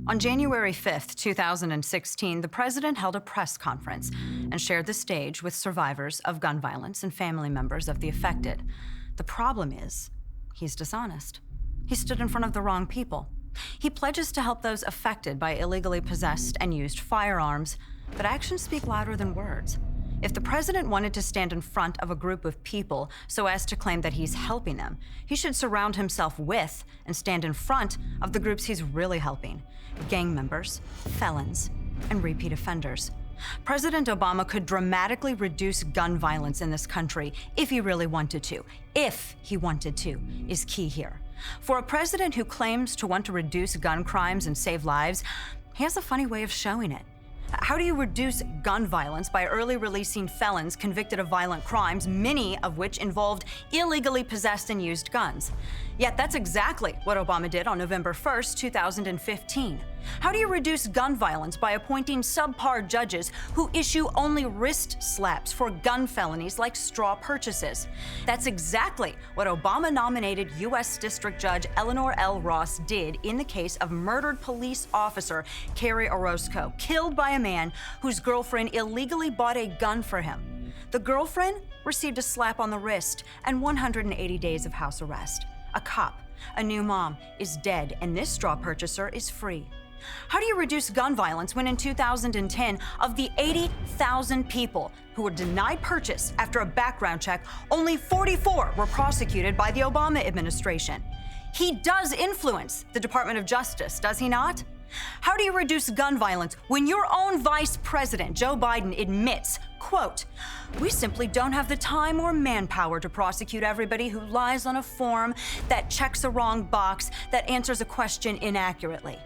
On January 5th, 2016, the president held a press conference and shared the stage with survivors of gun violence and family members of the affected. The problem is, he's dishonest. He stood in front of the wrong people. He pledges to help those affected by illegally possessed and used firearms, but actions speak louder than words. If the president wanted to stand in front of a group of people so as to claim that he's helping them, he should surround himself with and stand in front of the groups he's really helping: gang members, felons, and repeat offenders. President Obama could dramatically reduce gun violence in this country if he really wanted to. If he wanted to is key here. For a president who claims to want to reduce gun crimes and save lives, he has a funny way of showing it. How do you reduce gun violence by early releasing felons convicted of violent crimes, many of which involved illegally possessed and used guns? Yet that's exactly what Obama did on November 1st, 2015. How do you reduce gun violence by appointing subpar judges who issue only wrist slaps for gun felonies like straw purchases? That's exactly what Obama-nominated U.S. District Judge Eleanor L. Ross did in the case of murdered police officer Kerry Orozco, killed by a man whose girlfriend illegally bought a gun for him. The girlfriend received a slap on the wrist and 180 days of house arrest. A cop, a new mom, is dead, and this straw purchaser is free. How do you reduce gun violence when in 2010, of the 80,000 people who were denied purchase after a background check, only 44 were prosecuted by the Obama administration? He does influence the Department of Justice, does he not? How do you reduce gun violence when your own vice president, Joe Biden, admits, quote, "We simply don't have the time or manpower to prosecute everybody who lies on a form, that checks a wrong box, that answers a question inaccurately"?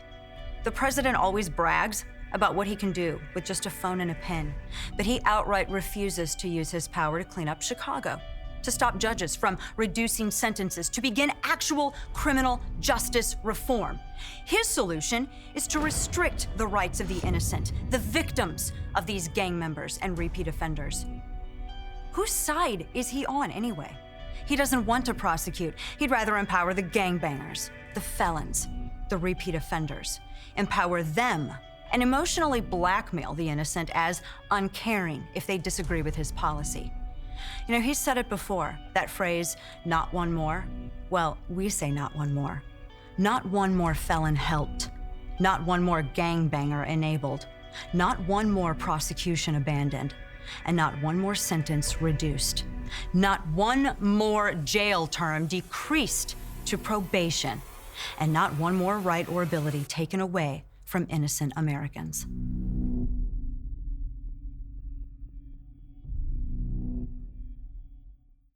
The president always brags about what he can do with just a phone and a pen, but he outright refuses to use his power to clean up Chicago, to stop judges from reducing sentences, to begin actual criminal justice reform. His solution is to restrict the rights of the innocent, the victims of these gang members and repeat offenders. Whose side is he on anyway? He doesn't want to prosecute. He'd rather empower the gangbangers, the felons, the repeat offenders, empower them, and emotionally blackmail the innocent as uncaring if they disagree with his policy. You know, he's said it before, that phrase, "not one more." Well, we say not one more. Not one more felon helped. Not one more gangbanger enabled. Not one more prosecution abandoned. And not one more sentence reduced. Not one more jail term decreased to probation. And not one more right or ability taken away from innocent Americans.